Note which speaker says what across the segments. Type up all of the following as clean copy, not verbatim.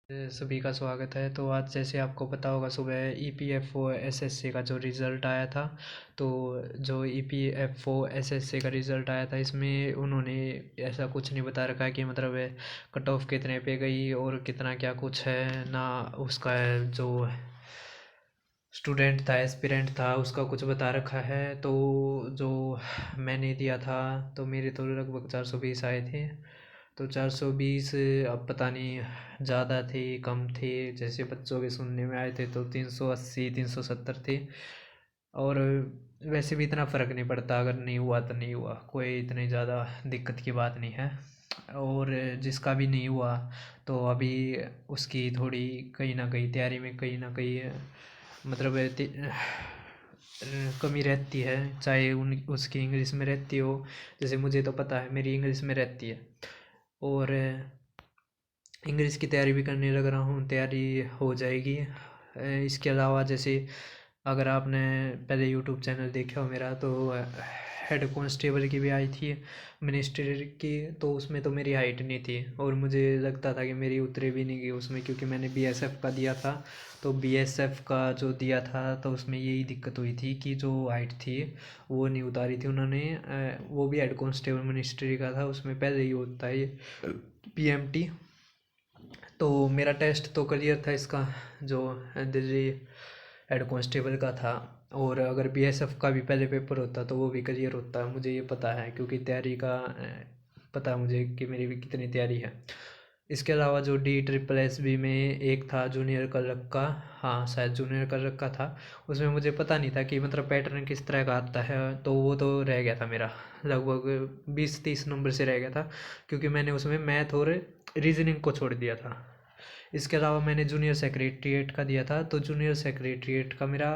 Speaker 1: सभी का स्वागत है। तो आज जैसे आपको पता होगा, सुबह ईपीएफओ एसएससी का जो रिज़ल्ट आया था। तो जो ईपीएफओ एसएससी का रिज़ल्ट आया था, इसमें उन्होंने ऐसा कुछ नहीं बता रखा है कि मतलब कट ऑफ कितने पे गई और कितना क्या कुछ है ना। उसका जो स्टूडेंट था, एस्पिरेंट था, उसका कुछ बता रखा है। तो जो मैंने दिया था, तो मेरे तो लगभग 420 आए थे। तो 420, अब पता नहीं ज़्यादा थे कम थे। जैसे बच्चों के सुनने में आए थे तो 380 370 थे। और वैसे भी इतना फ़र्क नहीं पड़ता, अगर नहीं हुआ तो नहीं हुआ, कोई इतनी ज़्यादा दिक्कत की बात नहीं है। और जिसका भी नहीं हुआ तो अभी उसकी थोड़ी कहीं ना कहीं तैयारी में कहीं ना कहीं मतलब कमी रहती है, चाहे उन उसकी इंग्लिश में रहती हो। जैसे मुझे तो पता है मेरी इंग्लिश में रहती है। और इंग्लिश की तैयारी भी करने लग रहा हूँ, तैयारी हो जाएगी। इसके अलावा जैसे अगर आपने पहले यूट्यूब चैनल देखा हो मेरा, तो हेड कांस्टेबल की भी आई थी, मिनिस्ट्री की। तो उसमें तो मेरी हाइट नहीं थी और मुझे लगता था कि मेरी उतरे भी नहीं गई उसमें, क्योंकि मैंने बीएसएफ का दिया था। तो बीएसएफ का जो दिया था तो उसमें यही दिक्कत हुई थी कि जो हाइट थी वो नहीं उतारी थी उन्होंने। वो भी हेड कांस्टेबल मिनिस्ट्री का था, उसमें पहले ही होता है ये पीएमटी। तो मेरा टेस्ट तो क्लियर था इसका, जो दिल्ली हेड कांस्टेबल का था। और अगर बीएसएफ का भी पहले पेपर होता तो वो भी क्लियर होता, मुझे ये पता है, क्योंकि तैयारी का पता है मुझे कि मेरी भी कितनी तैयारी है। इसके अलावा जो डी ट्रिपल एस बी में एक था जूनियर क्लर्क का, हाँ शायद जूनियर क्लर्क का था। उसमें मुझे पता नहीं था कि मतलब पैटर्न किस तरह का आता है, तो वो तो रह गया था मेरा, लगभग 20-30 नंबर से रह गया था, क्योंकि मैंने उसमें मैथ और रीजनिंग को छोड़ दिया था। इसके अलावा मैंने जूनियर सेक्रेटरीट का दिया था, तो जूनियर सेक्रेटरीट का मेरा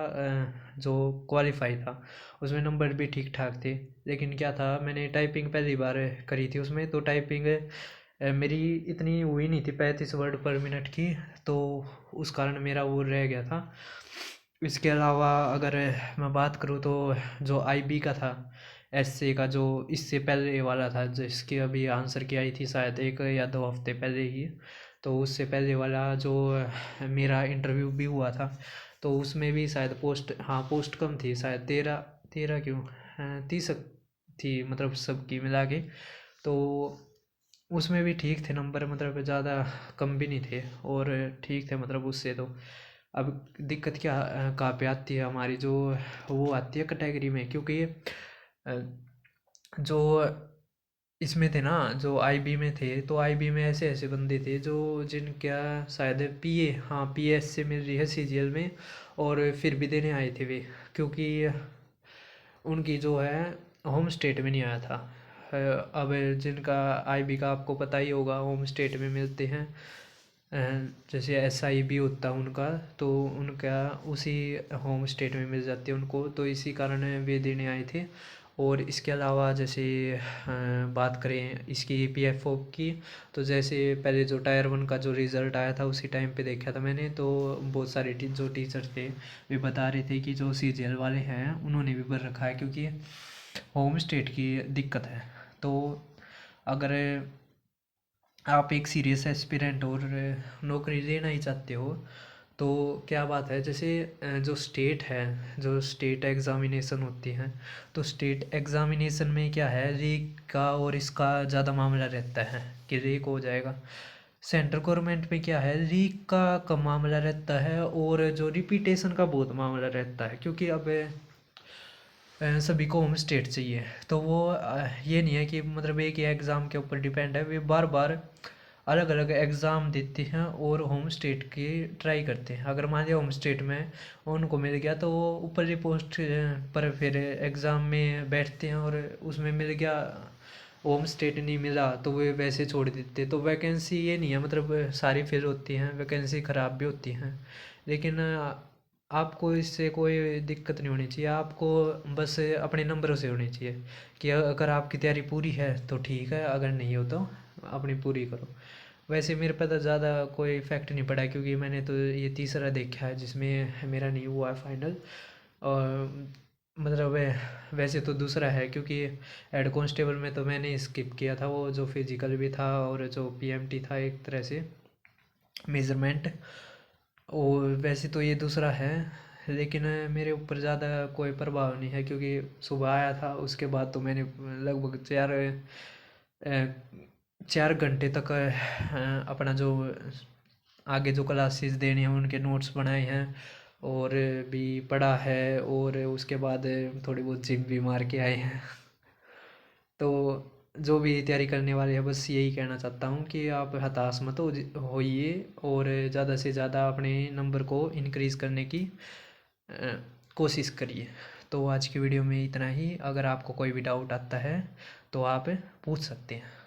Speaker 1: जो क्वालिफाई था उसमें नंबर भी ठीक ठाक थे। लेकिन क्या था, मैंने टाइपिंग पहली बार करी थी उसमें, तो टाइपिंग मेरी इतनी हुई नहीं थी, 35 वर्ड पर मिनट की। तो उस कारण मेरा वो रह गया था। इसके अलावा अगर मैं बात करूँ तो जो आईबी का था, एसए का, जो इससे पहले वाला था, जिसकी अभी आंसर की आई थी शायद 1 या 2 हफ्ते पहले ही। तो उससे पहले वाला जो मेरा इंटरव्यू भी हुआ था, तो उसमें भी शायद पोस्ट, हाँ पोस्ट कम थी शायद 13, 13 क्यों 30 थी, मतलब सबकी मिला के। तो उसमें भी ठीक थे नंबर, मतलब ज़्यादा कम भी नहीं थे और ठीक थे, मतलब उससे तो। अब दिक्कत क्या कहाँ पे आती है हमारी, जो वो आती है कैटेगरी में, क्योंकि अ, जो इसमें थे ना, जो आईबी में थे, तो आईबी में ऐसे ऐसे बंदे थे जो जिनका शायद पीए, हाँ पीएस से मिल रही है सीजीएल में, और फिर भी देने आए थे वे, क्योंकि उनकी जो है होम स्टेट में नहीं आया था। अब जिनका आईबी का आपको पता ही होगा, होम स्टेट में मिलते हैं। जैसे एसआई भी होता है उनका, तो उनका उसी होम स्टेट में मिल जाती है उनको, तो इसी कारण वे देने आए थे। और इसके अलावा जैसे बात करें इसकी ईपीएफओ की, तो जैसे पहले जो टायर 1 का जो रिज़ल्ट आया था उसी टाइम पे देखा था मैंने, तो बहुत सारे जो टीचर थे वे बता रहे थे कि जो सीजीएल वाले हैं उन्होंने भी भर रखा है, क्योंकि होम स्टेट की दिक्कत है। तो अगर आप एक सीरियस एस्पिरेंट और नौकरी लेना ही चाहते हो, तो क्या बात है, जैसे जो स्टेट है, जो स्टेट एग्ज़ामिनेशन होती हैं, तो स्टेट एग्ज़ामिनेशन में क्या है, रीक का और इसका ज़्यादा मामला रहता है कि रीक हो जाएगा। सेंट्रल गवर्नमेंट में क्या है, रीक का कम मामला रहता है और जो रिपीटेशन का बहुत मामला रहता है, क्योंकि अब सभी को होम स्टेट चाहिए। तो वो ये नहीं है कि मतलब एक ही एग्ज़ाम के ऊपर डिपेंड है, वे बार बार अलग अलग एग्ज़ाम देते हैं और होम स्टेट की ट्राई करते हैं। अगर मान लिया होम स्टेट में उनको मिल गया, तो वो ऊपर की पोस्ट पर फिर एग्ज़ाम में बैठते हैं, और उसमें मिल गया, होम स्टेट नहीं मिला तो वे वैसे छोड़ देते। तो वैकेंसी ये नहीं है मतलब सारी फिल होती हैं, वैकेंसी ख़राब भी होती हैं। लेकिन आपको इससे कोई दिक्कत नहीं होनी चाहिए, आपको बस अपने नंबरों से होनी चाहिए, कि अगर आपकी तैयारी पूरी है तो ठीक है, अगर नहीं हो तो अपनी पूरी करो। वैसे मेरे पे तो ज़्यादा कोई इफेक्ट नहीं पड़ा, क्योंकि मैंने तो ये तीसरा देखा है जिसमें मेरा नहीं हुआ है फाइनल। और मतलब वैसे तो दूसरा है, क्योंकि हेड कांस्टेबल में तो मैंने स्किप किया था, वो जो फिजिकल भी था और जो पीएमटी था एक तरह से। मेज़रमेंट। और वैसे तो ये दूसरा है, लेकिन मेरे ऊपर ज़्यादा कोई प्रभाव नहीं है, क्योंकि सुबह आया था, उसके बाद तो मैंने लगभग 4 घंटे तक अपना जो आगे जो क्लासेस देनी हैं उनके नोट्स बनाए हैं, और भी पढ़ा है, और उसके बाद थोड़ी बहुत जिम भी मार के आए हैं। तो जो भी तैयारी करने वाले हैं, बस यही कहना चाहता हूँ कि आप हताश मत होइए, और ज़्यादा से ज़्यादा अपने नंबर को इंक्रीज़ करने की अ, कोशिश करिए। तो आज की वीडियो में इतना ही। अगर आपको कोई भी डाउट आता है तो आप पूछ सकते हैं।